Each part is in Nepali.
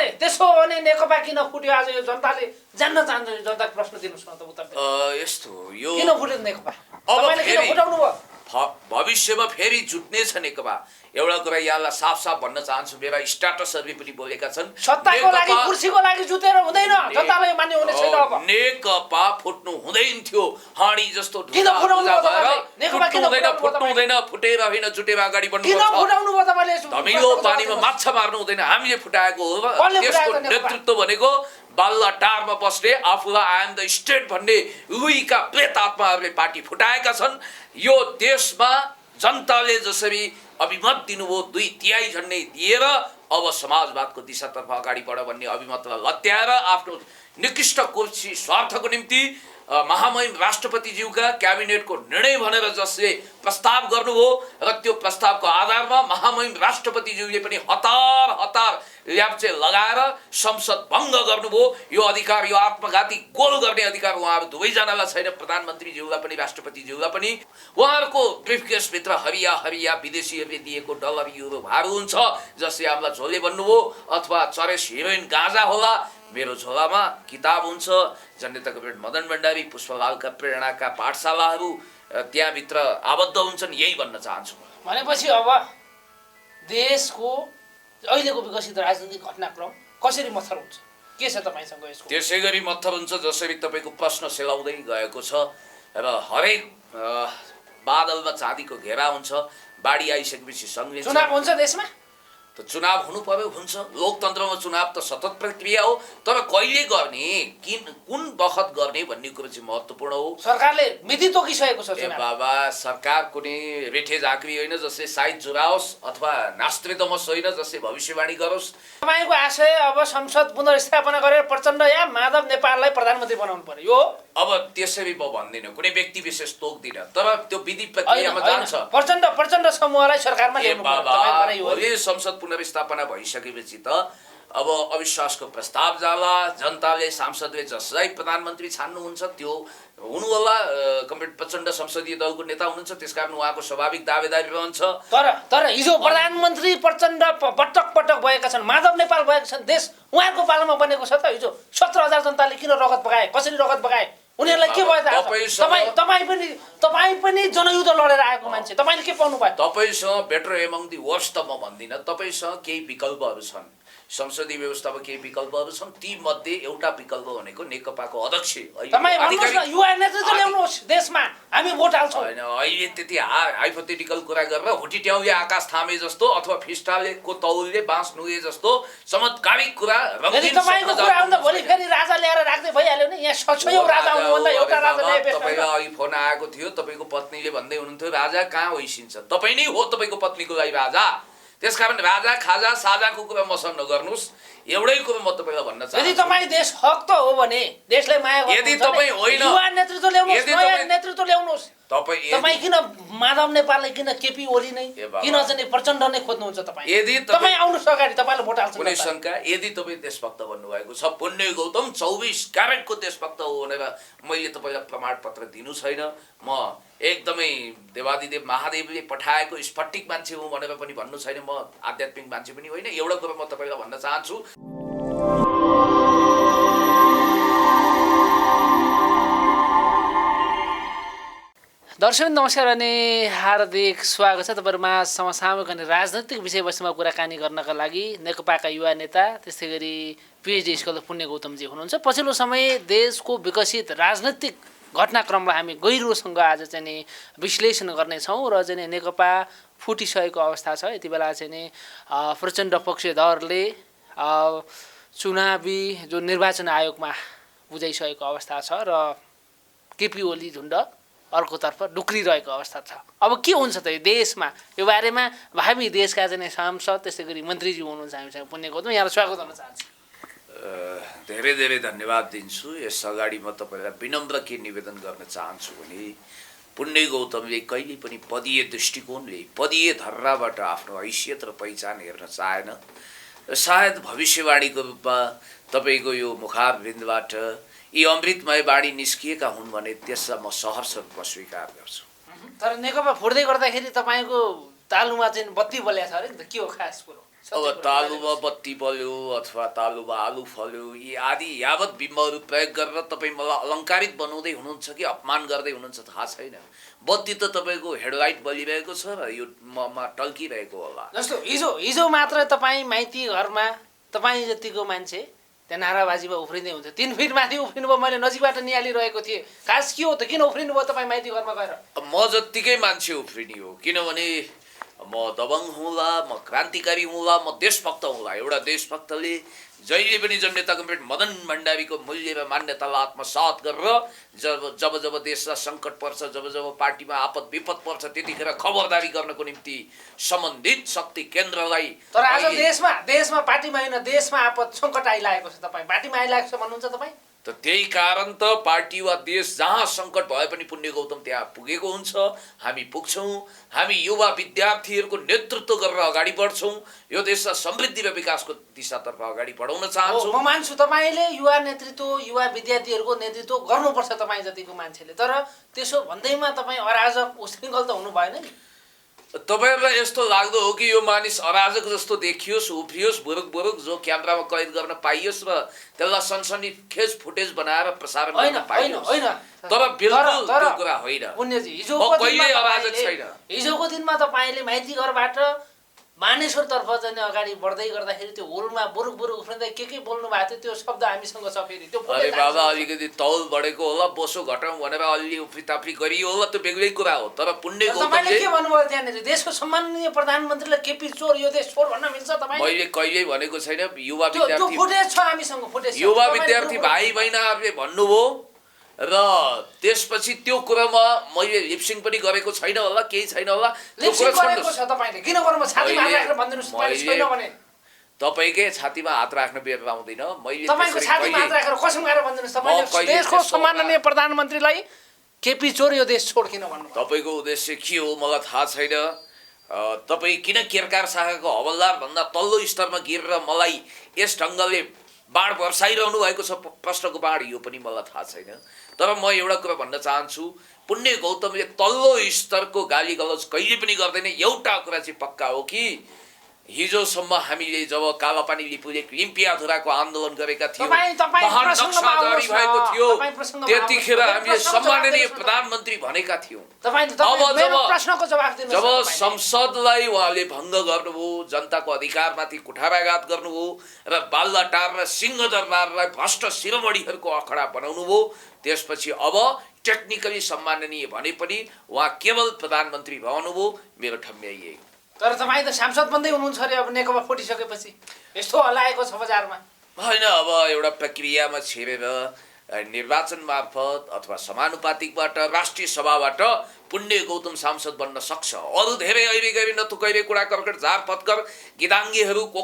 भने त्यसो हो भने नेकपा किन फुट्यो आज यो जनताले जान्न चाहन्छ जनताको प्रश्न दिनुस् न त उत्तर यस्तो यो किन फुट्यो नेकपा अब तपाईले किन फुटाउनु भयो भविष्यमा फेरि जुट्नेछ नेकपा एउटा कुरा यहाँलाई साफ साफ भन्न चाहन्छु मेरा स्ट्याटसहरूले पनि बोलेका छन् सत्ताको लागि कुर्सीको लागि जुतेर हुँदैन जनतालाई मान्य हुने छैन अब नेकपा फुट्नु हुँदैन थियो हाँडी जस्तो किन फुटाउनु भयो नेकपा किन फुट्नु हुँदैन फुटेर होइन जुटेर अगाडि बढ्नु किन फुटाउनु भयो तपाईले धमिलो पानीमा माछा मार्नु हुँदैन हामीले फुटाएको हो त्यसको नेतृत्व भनेको बाल्लाटारमा बस्ने आफूलाई आई एम द स्टेट भन्ने लुइका प्रेत आत्माहरूले पार्टी फुटाएका छन् यो देशमा जनताले जसरी अभिमत दिनुभयो 2/3 झन्डै दिएर अब समाजवादको दिशातर्फ अगाडि बढ भन्ने अभिमतलाई लत्याएर आफ्नो निकृष्ट कुर्सी स्वार्थको निम्ति महामहिम राष्ट्रपतिज्यूका क्याबिनेटको निर्णय भनेर जसले प्रस्ताव गर्नुभयो र त्यो प्रस्तावको आधारमा महामहिम राष्ट्रपतिज्यूले पनि हतार ल्याप्चे लगाएर संसद भङ्ग गर्नुभयो यो अधिकार यो आत्मघाती गोल गर्ने अधिकार उहाँहरू दुवैजनालाई छैन प्रधानमन्त्रीज्यूलाई पनि राष्ट्रपतिज्यूलाई पनि उहाँहरूको ब्रिफकेसभित्र हरिया विदेशीहरूले दिएको डलर युरोहरू हुन्छ जसले हामीलाई झोले भन्नुभयो अथवा चरेस हिरोइन गाँजा होला मेरो झोलामा किताब हुन्छ जननेता कमरेड मदन भण्डारी पुष्पलालका प्रेरणाका पाठशालाहरू त्यहाँभित्र आबद्ध हुन्छन् यही भन्न चाहन्छु भनेपछि अब देशको अहिलेको विकसित राजनीतिक घटनाक्रम कसरी मत्थर हुन्छ के छ तपाईसँग यसको त्यसै गरी मत्थर हुन्छ जसरी तपाईको प्रश्न सेलाउँदै गएको छ र हरेक बादलमा चाँदीको घेरा हुन्छ बाढी आइसकेपछि सँगै चुनाव हुन्छ देशमा त चुनाव हुनु पर्यो हुन्छ लोकतन्त्रमा चुनाव त सतत प्रक्रिया हो तर कहिले गर्ने कुन बखत गर्ने भन्ने कुरो चाहिँ महत्त्वपूर्ण हो सरकारले मिति तोकिसकेको छ चुनाव बाबा सरकार कुनै रेठे झाँक्री होइन जसले साइड जुराओस् अथवा नास्त्रेदमस होइन जसले भविष्यवाणी गरोस् तपाईको आशय अब संसद पुनर्स्थापना गरेर प्रचण्ड या माधव नेपाललाई प्रधानमन्त्री बनाउनु पर्यो यो अब त्यसरी म भन्दिनँ कुनै व्यक्ति विशेष तोक्दिनँ तर त्यो विधि प्रक्रियामा जान्छ प्रचण्ड समूहलाई सरकारमा ल्याउनु पर्यो संसद पुनर्स्थापना भइसकेपछि त अब अविश्वासको प्रस्ताव जाला जनताले सांसदले जसलाई प्रधानमन्त्री छान्नुहुन्छ त्यो हुनु होला कमरेड प्रचण्ड संसदीय दलको नेता हुनुहुन्छ त्यसकारण उहाँको स्वाभाविक दावेदारी रहन्छ तर हिजो प्रधानमन्त्री प्रचण्ड पटक भएका छन् माधव नेपाल भएका छन् देश उहाँको पालामा बनेको छ त हिजो 17,000 जनताले किन रगत बगाए कसरी रगत बगाए उनीहरूलाई के भयो तपाईँ पनि जनयुद्ध लडेर आएको मान्छे तपाईले के पाउनु भयो तपाईसँग बेटर एमङ दि वर्स्ट त म भन्दिनँ तपाईसँग केही विकल्पहरू छन् संसदीय व्यवस्थामा केही विकल्पहरू छन् ती मध्ये एउटा विकल्प भनेको नेकपाको अध्यक्ष युवा नेतृत्व ल्याउनुहोस् देशमा हामी भोट हाल्छौँ होइन अहिले त्यति हाइपोथेटिकल कुरा गरेर हुटिट्याउले आकाश थामे जस्तो अथवा फिस्टालेको तौलले बाँस नुगे जस्तो चमत्कारिक कुरा तपाईको कुरा हो त भोलि फेरि राजा ल्याएर राख्दै भइहाल्यो नि यहाँ सयौं राजा हुनुभन्दा एउटा राजा ल्याए तपाईलाई अघि फोन आएको थियो तपाईको पत्नीले भन्दै हुनुहुन्थ्यो राजा कहाँ होइसिन्छ तपाईँ नै हो तपाईको पत्नीको लागि राजा त्यसकारण राजा खाजा साजाको कुरा मसँग नगर्नुस् एउटै कुरो म तपाईलाई भन्न चाहन्छु यदि तपाईँ देश हक त हो भने देशलाई माया गर्नुहुन्छ यदि तपाईँ होइन युवा नेतृत्व ल्याउनुहोस् नयाँ नेतृत्व ल्याउनुहोस् तपाईँ किन माधव नेपालले किन केपी ओली नै किन चाहिँ प्रचण्ड नै खोज्नुहुन्छ तपाईँ यदि तपाईँ आउनुहोस् अगाडि तपाईलाई भोट हाल्छ कुनै शङ्का यदि तपाईँ देशभक्त भन्नुभएको छ पुण्य गौतम 24 क्यारेटको देशभक्त हो भनेर मैले तपाईँलाई प्रमाणपत्र दिनु छैन म एकदमै देवादिदेव महादेवले पठाएको स्फटिक मान्छे हुँ भनेर पनि भन्नु छैन म आध्यात्मिक मान्छे पनि होइन एउटा कुरा म तपाईँलाई भन्न चाहन्छु दर्शक नमस्कार अनि हार्दिक स्वागत छ तपाईँहरूमा समसामयिक अनि राजनैतिक विषयवस्तुमा कुराकानी गर्नका लागि नेकपाका युवा नेता त्यस्तै गरी पिएचडी स्कलर पुण्य गौतमजी हुनुहुन्छ पछिल्लो समय देशको विकसित राजनैतिक घटनाक्रमलाई हामी गहिरोसँग आज चाहिँ नि विश्लेषण गर्नेछौँ र चाहिँ नेकपा फुटिसकेको अवस्था छ यति बेला चाहिँ नि प्रचण्ड पक्षधरले चुनावी जो निर्वाचन आयोगमा बुझाइसकेको अवस्था छ र केपी ओली झुन्ड अर्कोतर्फ डुक्रिरहेको अवस्था छ अब के हुन्छ त यो देशमा यो बारेमा भावी देशका चाहिँ सांसद त्यस्तै गरी मन्त्रीजी हुनुहुन्छ हामीसँग पुण्य गौतम यहाँलाई स्वागत गर्न चाहन्छु धेरै धेरै धन्यवाद दिन्छु यस अगाडि म तपाईँलाई विनम्र के निवेदन गर्न चाहन्छु भने पुण्य गौतमले कहिले पनि पदीय दृष्टिकोणले पदीय धर्राबाट आफ्नो हैसियत र पहिचान हेर्न चाहेन सायद भविष्यवाणीको रूपमा तपाईँको यो मुखारविन्दबाट यी अमृतमय बाणी निस्किएका हुन् भने त्यसलाई म सहर्ष रूपमा स्वीकार गर्छु तर नेकपा फुट्दै गर्दाखेरि तपाईँको तालुमा चाहिँ बत्ती बल्या छ अरे नि त के हो खास कुरो अब तालुमा बत्ती बल्यो अथवा तालुमा आलु फल्यो यी आदि यावत बिम्बहरू प्रयोग गरेर तपाईँ मलाई अलङ्कारित बनाउँदै हुनुहुन्छ कि अपमान गर्दै हुनुहुन्छ थाहा छैन। बत्ती त तपाईँको हेडलाइट बलिरहेको छ र यो ममा टल्किरहेको होला। जस्तो हिजो मात्र तपाईँ माइती घरमा तपाईँ जतिको मान्छे त्यहाँ नाराबाजीमा उफ्रिँदै हुन्छ। 3 फिट माथि उफ्रिनुभयो, मैले नजिकबाट निहालिरहेको थिएँ। खास के हो त, किन उफ्रिनु भयो तपाईँ माइती घरमा गएर? म जत्तिकै मान्छे उफ्रिने हो, किनभने म दबङ हुँला, म क्रान्तिकारी हुँला, म देशभक्त हुँला। एउटा देशभक्तले जहिले पनि जननेता कमरेड मदन भण्डारीको मूल्य र मान्यतालाई आत्मसात गरेर जब देशलाई सङ्कट पर्छ, जब पार्टीमा आपद विपद पर्छ, त्यतिखेर खबरदारी गर्नको निम्ति सम्बन्धित शक्ति केन्द्रलाई। तर आज देशमा पार्टीमा होइन, देशमा आपद सङ्कट आइलागेको छ। तपाईँ पार्टीमा आइलागेको छ भन्नुहुन्छ तपाईँ? त त्यही कारण त पार्टी वा देश जहाँ सङ्कट भए पनि पुण्य गौतम त्यहाँ पुगेको हुन्छ। हामी पुग्छौँ, हामी युवा विद्यार्थीहरूको नेतृत्व गरेर अगाडि बढ्छौँ, यो देशलाई समृद्धि र विकासको दिशातर्फ अगाडि बढाउन चाहन्छौँ। म मान्छु तपाईँले युवा नेतृत्व, युवा विद्यार्थीहरूको नेतृत्व गर्नुपर्छ तपाईँ जतिको मान्छेले, तर त्यसो भन्दैमा तपाईँ अराजक उशृङ्खल त हुनु भएन नि। तपाईँहरूलाई यस्तो लाग्दो हो कि यो मानिस अराजक जस्तो देखियोस्, उफ्रियोस्, बुरुक जो क्यामेरामा कैद गर्न पाइयोस् र त्यसलाई सनसनीखेज फुटेज बनाएर प्रसारण गर्न पाइयोस्, तर बिल्कुल त्यो कुरा होइन। पुण्यजी, हिजोको दिनमा तपाईँले माइती घरबाट मानेश्वरतर्फ चाहिँ अगाडि बढ्दै गर्दाखेरि त्यो होलमा बुरुक उफ्रिँदै के बोल्नु भएको थियो, त्यो शब्द हामीसँग छ। फेरि त्यो अरे बाबा अलिकति तौल बढेको होला, बोसो घटाउँ भनेर अलि उफ्रीताफ्री गरियो होला, त्यो बेग्लै कुरा हो। तर पुण्य गौतमले के भन्नुभयो त्यहाँनिर? देशको सम्माननीय प्रधानमन्त्रीलाई केपी चोर, यो देश छोड भन्न मिल्छ तपाईँ? मैले कहिल्यै भनेको छैन। युवा विद्यार्थी फुटेज छ हामीसँग, फुटेज युवा विद्यार्थी भाइ बहिनीहरूले भन्नुभयो र त्यसपछि त्यो कुरामा मैले लिपसिङ पनि गरेको छैन होला, केही छैन होला। त्यो कुरा छोड्नुस्। तपाईले किन गर्नु? छातीमा हात राखेर भन्दिनुस् तपाईले छैन भने। तपाईकै छातीमा हात राख्न बेर आउँदैन। मैले तपाईको छातीमा हात राखेर कसम गरेर भन्दिनुस् तपाईले देशको सम्माननीय प्रधानमन्त्रीलाई केपी चोर, यो देश छोड किन भन्नु? तपाईको उद्देश्य के हो मलाई थाहा छैन। तपाई किन केरकार शाखाको हवलदार भन्दा तल्लो स्तरमा गिरेर मलाई यस ढङ्गले बाण बर्साइरहनु भएको छ, प्रश्नको बाण, यो पनि मलाई थाहा छैन। तर म एउटा कुरा भन्न चाहन्छु, पुण्य गौतमले तल्लो स्तरको गाली गलौज कहिले पनि गर्दैन। एउटा कुरा चाहिँ पक्का हो कि हिजोसम्म हामीले जब कालापानी लिपुलेक लिम्पियाधुराको आन्दोलन गरेका थियौँ, महान नक्सा जारी भएको थियो, त्यतिखेर हामीले सम्माननीय प्रधानमन्त्री भनेका थियौँ। जब संसदलाई उहाँले भङ्ग गर्नुभयो, जनताको अधिकारमाथि कुठाराघात गर्नुभयो र बालुवाटार र सिंहदरबारलाई भ्रष्ट शिरोमणिहरूको अखडा बनाउनु भयो, त्यसपछि अब टेक्निकली सम्माननीय भने पनि उहाँ केवल प्रधानमन्त्री भन्नुभयो। मेरो ठम्याइ यही। तर तपाईँ त सांसद बन्दै हुनुहुन्छ अरे अब नेकपा फुटिसकेपछि, यस्तो हल्लाएको छ बजारमा। होइन, अब एउटा प्रक्रियामा छिरेर निर्वाचन मार्फत अथवा समानुपातिकबाट राष्ट्रिय सभाबाट पुण्य गौतम सांसद बन्न सक्छ। अरू धेरै अहिले गरी नथुकैरे कुरा कर्कट झार पत्कर गिदाङ्गीहरू को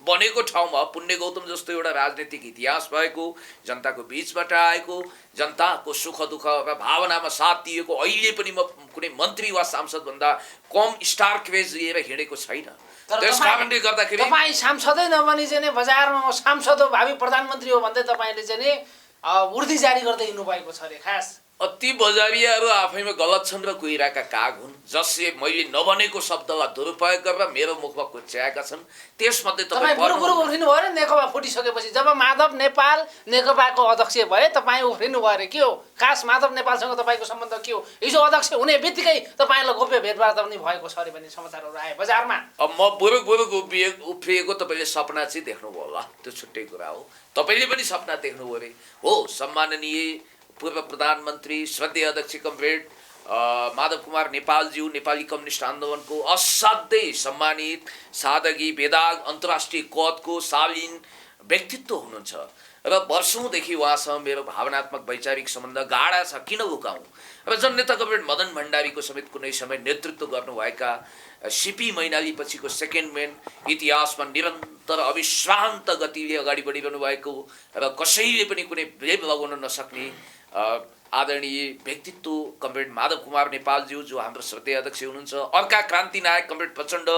बनेको ठाउँमा पुण्य गौतम जस्तो एउटा राजनीतिक इतिहास भएको, जनताको बीचबाट आएको, जनताको सुख दुःख र भावनामा साथ दिएको, अहिले पनि म कुनै मन्त्री वा सांसद भन्दा कम स्टार क्रेज लिएर हिँडेको छैन। त्यस कारणले गर्दाखेरि तपाईँ सांसदै नबनी चाहिँ बजारमा सांसद हो, भावी प्रधानमन्त्री हो भन्दै तपाईँले चाहिँ उर्दी जारी गर्दै हिँड्नु भएको छ अरे। खास अति बजारियाहरू आफैमा गलत छन् र कुहिराका काग हुन्, जसले मैले नभनेको शब्दलाई दुरुपयोग गरेर मेरो मुखमा कुच्याएका छन्। त्यसमध्ये तपाईँ बुरुक उफ्रिनु भयो नेकपा फुटिसकेपछि। जब माधव नेपाल नेकपाको अध्यक्ष भए तपाईँ उफ्रिनु भयो अरे। के हो खास माधव नेपालसँग तपाईँको सम्बन्ध के हो? हिजो अध्यक्ष हुने बित्तिकै तपाईँलाई गोप्य भेटवार्ता पनि भएको छ अरे भन्ने समाचारहरू आए बजारमा। अब म बुरुक उफ्रिएको तपाईँले सपना चाहिँ देख्नुभयो होला, त्यो छुट्टै कुरा हो। तपाईँले पनि सपना देख्नुभयो अरे। हो, सम्माननीय पूर्व प्रधानमन्त्री श्रद्धेय अध्यक्ष कमरेड माधव कुमार नेपालज्यू नेपाली कम्युनिस्ट आन्दोलनको असाध्यै सम्मानित, सादगी, बेदाग, अन्तर्राष्ट्रिय कदको शालीन व्यक्तित्व हुनुहुन्छ र वर्षौँदेखि उहाँसँग मेरो भावनात्मक वैचारिक सम्बन्ध गाढा छ। किन लुकाउँ? र जननेता कमरेड मदन भण्डारीको समेत कुनै समय नेतृत्व गर्नुभएका सिपी मैनाली पछिको सेकेन्ड म्यान, इतिहासमा निरन्तर अविश्रान्त गतिले अगाडि बढिरहनु भएको र कसैले पनि कुनै ब्लेम लगाउन नसक्ने आदरणीय व्यक्तित्व कमरेड माधव कुमार नेपालज्यू, जो हाम्रो श्रद्धेय अध्यक्ष हुनुहुन्छ। अर्का क्रान्ति नायक कमरेड प्रचण्ड,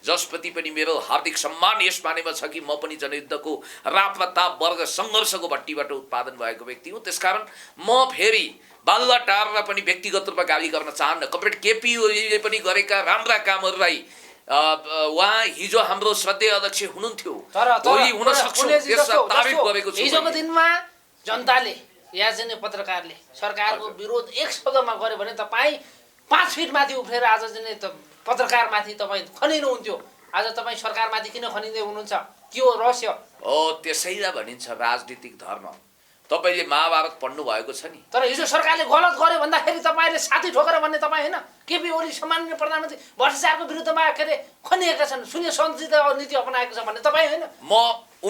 जसप्रति पनि मेरो हार्दिक सम्मान यस मानेमा छ कि म पनि जनयुद्धको रापताप वर्ग सङ्घर्षको भट्टीबाट उत्पादन भएको व्यक्ति हुँ। त्यसकारण म फेरि बालुवाटारलाई पनि व्यक्तिगत रूपमा गाली गर्न चाहन्न। कमरेड केपी ओलीले पनि गरेका राम्रा कामहरूलाई उहाँ हिजो हाम्रो श्रद्धेय अध्यक्ष हुनुहुन्थ्यो, तर भोलि हुन सक्छ पुण्यजी त्यसलाई जस्तो तारिफ गरेको छु हिजोको मैले। दिनमा जनताले या चाहिँ पत्रकारले सरकारको विरोध एक शब्दमा गर्यो भने तपाईँ 5 फिट माथि उफ्रेर आज चाहिँ पत्रकारमाथि तपाईँ खनिनुहुन्थ्यो। आज तपाईँ सरकारमाथि किन खनिँदै हुनुहुन्छ? के हो रहस्य? त्यसैलाई भनिन्छ राजनीतिक धर्म। तपाईँले महाभारत पढ्नु भएको छ नि। तर हिजो सरकारले गलत गर्यो भन्दाखेरि तपाईँले साथी ठोकेर भन्ने तपाईँ होइन। केपी ओली सामान्य प्रधानमन्त्री भ्रष्टाचारको विरुद्धमा के अरे खनिएका छन्, शून्य सञ्चित नीति अपनाएको छ भन्ने तपाईँ होइन।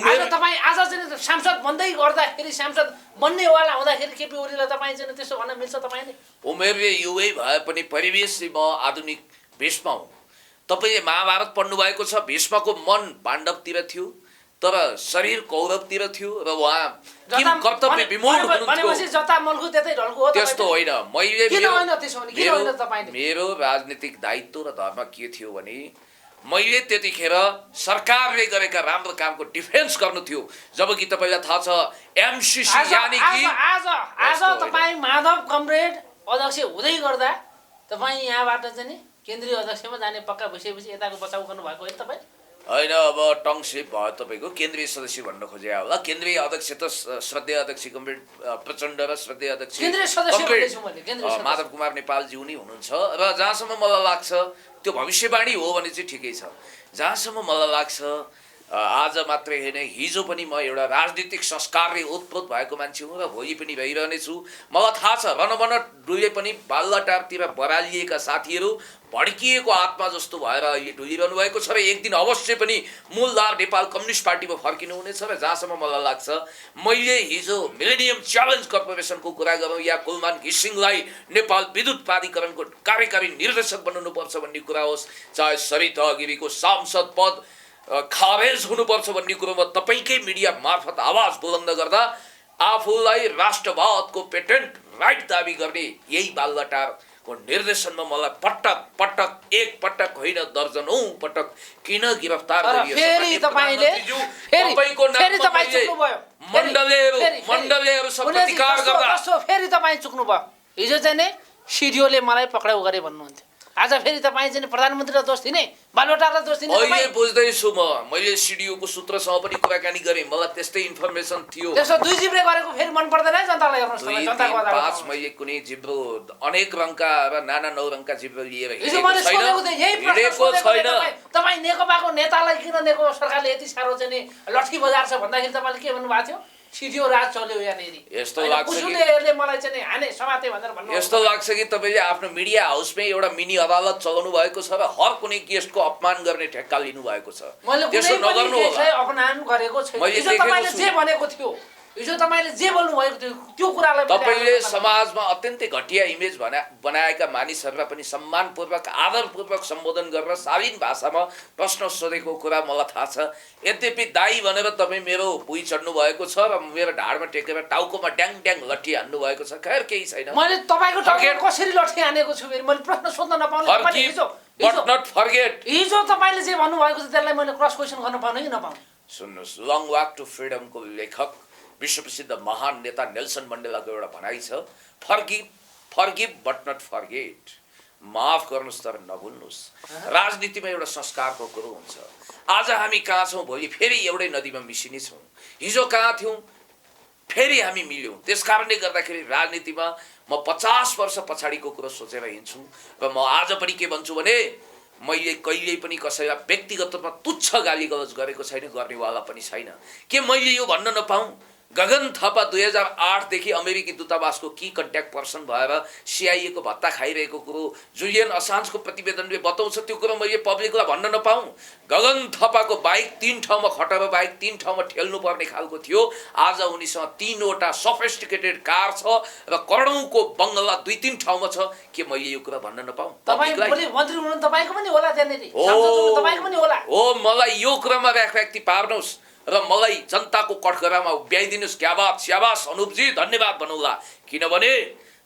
आज तपाईँ आज चाहिँ सांसद बन्दै गर्दाखेरि सांसद बन्नेवाला हुँदाखेरि केपी ओलीलाई तपाईँ चाहिँ त्यसो भन्न मिल्छ तपाईँले? उमेरले युवै भए पनि परिवेशले म आधुनिक भीष्म हुँ। तपाईँले महाभारत पढ्नु भएको छ। भीष्मको मन पाण्डवतिर थियो तर शरीर कौरवतिर थियो र उहाँ किन कर्तव्य विमूढ हुनुहुन्थ्यो। जता मल्खु त्यतै ढल्कु हो। त्यस्तो होइन। मैले किन होइन त्यसो भने? किन होइन तपाईले? मेरो राजनीतिक दायित्व र धर्म के थियो भने मैले त्यतिखेर सरकारले गरेका राम्रो कामको डिफेन्स गर्नु थियो। जबकि तपाईँलाई थाहा छ एमसीसी यानी कि आज तपाईँ माधव कमरेड अध्यक्ष हुँदै गर्दा तपाईँ यहाँबाट चाहिँ नि केन्द्रीय अध्यक्षमा जाने पक्का भइसकेपछि यताको बचाउ गर्नु भएको होइन तपाईँ? होइन, अब टङ स्लिप भयो तपाईँको। केन्द्रीय सदस्य भन्न खोजे होला। केन्द्रीय अध्यक्ष त श्रद्धेय अध्यक्ष कमरेड प्रचण्ड र श्रद्धेय अध्यक्ष माधव कुमार नेपालज्यू नै हुनुहुन्छ। र जहाँसम्म मलाई लाग्छ त्यो भविष्यवाणी हो भने चाहिँ ठिकै छ। जहाँसम्म मलाई लाग्छ आज मात्रै होइन हिजो पनि म एउटा राजनीतिक संस्कारले ओतप्रोत भएको मान्छे हुँ र भोलि पनि भइरहनेछु। मलाई थाहा छ रनबन डुले पनि बाल्लाटारतिर बरालिएका साथीहरू भड्किएको आत्मा जस्तो भएर अहिले डुलिरहनु भएको छ र एक दिन अवश्य पनि मूलधार नेपाल कम्युनिस्ट पार्टीमा फर्किनु हुनेछ। र जहाँसम्म मलाई लाग्छ मैले हिजो मिलेनियम च्यालेन्ज कर्पोरेसनको कुरा गरौँ या कुलमान घिसिङलाई नेपाल विद्युत प्राधिकरणको कार्यकारी निर्देशक बनाउनुपर्छ भन्ने कुरा होस्, चाहे सरिता गिरीको सांसद पद खारेज हुनुपर्छ भन्ने कुरोमा तपाईँकै मिडिया मार्फत आवाज बुलन्द गर्दा आफूलाई राष्ट्रवादको पेटेन्ट राइट दाबी गर्ने यही बाल्लाटारको निर्देशनमा मलाई पटक पटक एक पटक होइन दर्जनौं पटक किन गिरफ्तार गरियो? मण्डलेहरू सब प्रतिकार गर्दा फेरि तपाईँ चुक्नु भयो। हिजो चाहिँ नि सिडिओले मलाई पक्राउ गरे भन्नुहुन्थ्यो, आज फेरि तपाईँ चाहिँ प्रधानमन्त्रीलाई दोष दिने, बालुवाटारलाई दोष दिने। अहिले बुझ्दैछु मैले सिडिओको सूत्रसँग पनि कुराकानी गरेँ। मलाई त्यस्तै इन्फर्मेसन थियो। त्यसो दुई जिब्रे गरेको फेरि मन पर्दैन जनतालाई? पाँच मैले कुनै जिब्रो अनेक रङका र नाना नौ रङका जिब्रो लिएर तपाईँ नेकपाको नेतालाई किन नेकपा सरकारले यति साह्रो चाहिँ लट्ठी बजार छ भन्दाखेरि तपाईँले के भन्नुभएको थियो? सिडिओ राज चल्यो यहाँनिर। यस्तो लाग्छ कि मलाई चाहिँ हाने समाते भनेर भन्नु। यस्तो लाग्छ कि तपाईँले आफ्नो मिडिया हाउसमै एउटा मिनी अदालत चलाउनु भएको छ र हर कुनै गेस्टको अपमान गर्ने ठेक्का लिनु भएको छ। त्यसो नगर्नु होला। अपमान गरेको छैन। हिजो तपाईँले जे भनेको थियो, हिजो तपाईँले जे बोल्नु भएको थियो त्यो कुरालाई तपाईँले समाजमा अत्यन्तै घटिया इमेज बनाएका मानिसहरूलाई पनि सम्मानपूर्वक आदरपूर्वक सम्बोधन गरेर शालीन भाषामा प्रश्न सोधेको कुरा मलाई थाहा छ। यद्यपि दाई भनेर तपाईँ मेरो भुइँ चढ्नु भएको छ र मेरो ढाडमा टेकेर टाउकोमा ड्याङ ड्याङ लट्ठी हान्नु भएको छ। खैर केही छैन। मैले तपाईँको टाउकोमा कसरी लट्ठी हानेको छु? मैले प्रश्न सोध्न नपाउने। हिजो तपाईँले जे भन्नुभएको थियो त्यसलाई मैले क्रस क्वेसन गर्न पाउने कि नपाउने? सुन्नुहोस्, लङ वाक टु फ्रिडमको लेखक विश्वप्रसिद्ध महान नेता नेल्सन मण्डेलाको एउटा भनाइ छ, फर्गिभ बट नट फर्गेट। माफ गर्नुहोस् तर नभुल्नुहोस्। राजनीतिमा एउटा संस्कारको कुरो हुन्छ। आज हामी कहाँ छौँ, भोलि फेरि एउटै नदीमा मिसिने छौँ। हिजो कहाँ थियौँ, फेरि हामी मिल्यौँ। त्यस कारणले गर्दाखेरि राजनीतिमा म 50 वर्ष पछाडिको कुरो सोचेर हिँड्छु र म आज पनि के भन्छु भने मैले कहिल्यै पनि कसैलाई व्यक्तिगत रूपमा तुच्छ गाली गलौज गरेको छैन, गर्नेवाला पनि छैन। के मैले यो भन्न नपाऊँ? गगन थापा 2008 देखि अमेरिकी दूतावासको की कन्ट्याक्ट पर्सन भएर सिआइएको भत्ता खाइरहेको कुरो जुलियन असान्जको प्रतिवेदनले बताउँछ। त्यो कुरो मैले पब्लिकलाई भन्न नपाऊँ? गगन थापाको बाइक 3 ठाउँमा खटेर बाइक 3 ठाउँमा ठेल्नु पर्ने खालको थियो। आज उनीसँग 3वटा सफिस्टिकेटेड कार छ र करोडौंको बङ्गला 2-3 ठाउँमा छ। के मैले यो कुरा भन्न नपाऊँ? तपाईले मन्त्री हुनुहुन्छ, तपाईको पनि होला त्यहाँनेरि, सांसद तपाईको पनि होला। हो, मलाई यो कुरामा व्यक्ति पार्नुहोस् र मलाई जनताको कठघरामा उभ्याइदिनुहोस्। क्या बात, स्याबास अनुपजी, धन्यवाद भनौँला। किनभने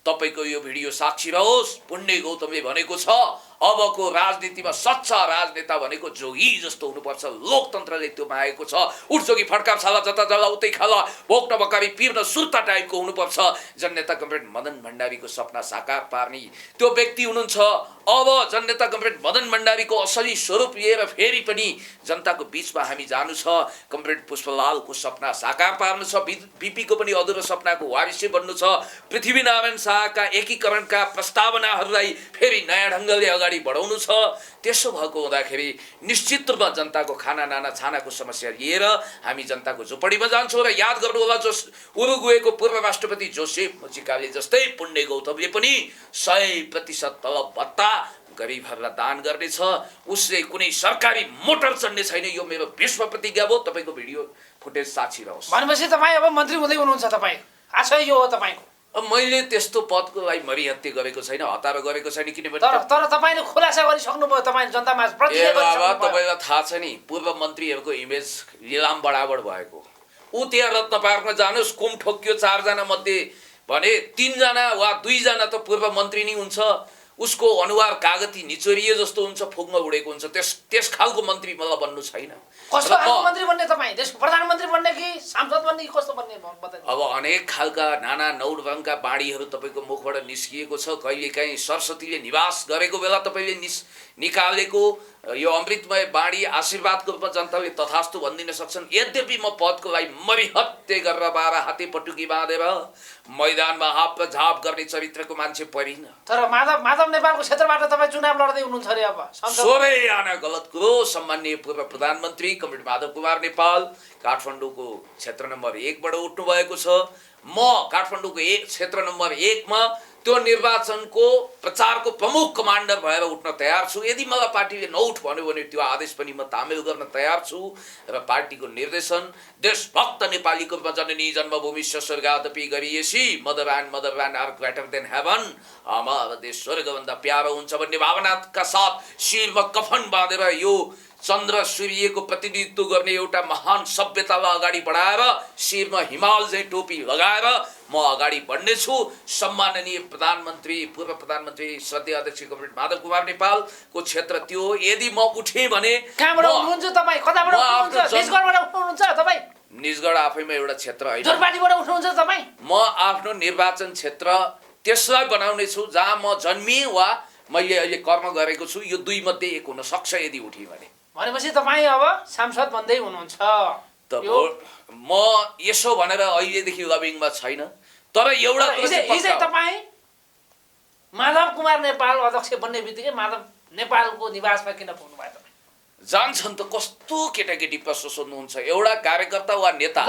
तपाईँको यो भिडियो साक्षी रहोस्। पुण्य गौतमले भनेको छ अबको राजनीतिमा सच्चा राजनेता भनेको जोगी जस्तो हुनुपर्छ। लोकतन्त्रले त्यो मागेको छ। उठजोगी फड्का छाला जता जला उतै खाला भोक्न बकारी पिर्न सुर्ता टाइपको हुनुपर्छ। जननेता कमरेड मदन भण्डारीको सपना साकार पार्ने त्यो व्यक्ति हुनुहुन्छ। अब जननेता कमरेड मदन भण्डारीको असली स्वरूप लिएर फेरि पनि जनताको बीचमा हामी जानु छ। कमरेड पुष्पलालको सपना साकार पार्नु छ। बिपीको पनि अधुरो सपनाको वारिसै बन्नु छ। पृथ्वीनारायण शाहका एकीकरणका प्रस्तावनाहरूलाई फेरि नयाँ ढङ्गले अगाडि बढाउनु छ। त्यसो भएको हुँदाखेरि निश्चित रूपमा जनताको खाना नाना छानाको समस्या लिएर हामी जनताको झोपडीमा जान्छौँ। र याद गर्नु होला उरुग्वेको पूर्व राष्ट्रपति जोसेफ मुजिकाले जस्तै पुण्य गौतमले पनि 100% तलब भत्ता गरिबहरूलाई दान गर्नेछ। उसले कुनै सरकारी मोटर चढ्ने छैन। यो मेरो विश्व प्रतिज्ञा हो। तपाईँको भिडियो फुटेज साक्षी रहोस्। भनेपछि तपाईँ अब मन्त्री हुँदै हुनुहुन्छ। तपाईँ आशय यो हो तपाईँको? अब मैले त्यस्तो पदको लागि मरिहत्ते गरेको छैन, हतारो गरेको छैन। किनभने तर तपाईँले खुलासा गरिसक्नुभयो। तपाईँ जनतामा तपाईँलाई थाहा छ नि, पूर्व मन्त्रीहरूको इमेज लिलाम बराबर भएको। ऊ त्यहाँ रत्न पार्कमा जानुहोस्, कुम ठोक्यो 4 जना मध्ये भने 3 जना वा 2 जना त पूर्व मन्त्री नै हुन्छ। उसको अनुहार कागती निचोरिए जस्तो हुन्छ, फुकमा उडेको हुन्छ। त्यस खालको मन्त्री मलाई बन्नु छैन। कस्तो खालको मन्त्री बन्ने तपाईँ? देशको प्रधानमन्त्री बन्ने कि सांसद बन्ने कि कस्तो बन्ने बताइदिनु। अब अनेक खालका नाना नौरङका बाणीहरू तपाईँको मुखबाट निस्किएको छ। कहिलेकाहीँ सरस्वतीले निवास गरेको बेला तपाईँले निकालेको यो अमृतमय बाणी आशीर्वादको रूपमा जनताले तथास्तु भनिदिन सक्छन्। यद्यपि म पदको लागि मरिहत्ते गरेर 12 हाते पटुकी बाँधेर मैदानमा हाप झाप गर्ने चरित्रको मान्छे परिन। तर माधव नेपालको क्षेत्रबाट तपाईँ चुनाव लड्दै हुनुहुन्छ अरे। अब सोरै आना गलत कुरो। सम्माननीय पूर्व प्रधानमन्त्री कमरेड माधव कुमार नेपाल काठमाडौँको क्षेत्र नम्बर 1 बाट उठ्नु भएको छ। म काठमाडौँको क्षेत्र नम्बर 1 मा त्यो निर्वाचनको प्रचारको प्रमुख कमान्डर भएर उठ्न तयार छु। यदि मलाई पार्टीले नउठ भन्यो भने त्यो आदेश पनि म तामेल गर्न तयार छु। र पार्टीको निर्देशन देशभक्त नेपालीको रूपमा जननी जन्मभूमि स्वर्गादपि गरिएसी mother and are greater than heaven. हमारा देश स्वर्गभन्दा प्यारो हुन्छ भन्ने भावनाका साथ शिरमा कफन बाँधेर यो चन्द्र सूर्यको प्रतिनिधित्व गर्ने एउटा महान सभ्यतालाई अगाडि बढाएर शिरमा हिमाल झैँ टोपी लगाएर म अगाडि बढ्नेछु। सम्माननीय प्रधानमन्त्री पूर्व प्रधानमन्त्री श्रद्धेय अध्यक्ष कमरेड माधव कुमार नेपालको क्षेत्र त्यो। यदि म उठेँ भने कहाँबाट उठ्नुहुन्छ तपाईँ? कताबाट उठ्नुहुन्छ? निजगढबाट उठ्नुहुन्छ तपाईँ? निजगढ आफैमा एउटा क्षेत्र होइन। जोरपाटीबाट उठ्नुहुन्छ तपाईँ? म आफ्नो निर्वाचन क्षेत्र त्यसलाई बनाउने छु जहाँ म जन्मिएँ वा मैले अहिले कर्म गरेको छु। यो 2 मध्ये 1 हुन सक्छ यदि उठेँ भने। भनेपछि तपाईँ अब सांसद बन्दै हुनुहुन्छ। त म यसो भनेर अहिलेदेखि लबिङमा छैन। तर एउटा हिजै तपाईँ माधव कुमार नेपाल अध्यक्ष बन्ने बित्तिकै माधव नेपालको निवासमा किन पुग्नु भयो? तपाईँ जान्छन् त कस्तो केटाकेटी प्रश्न सोध्नुहुन्छ। एउटा कार्यकर्ता वा नेता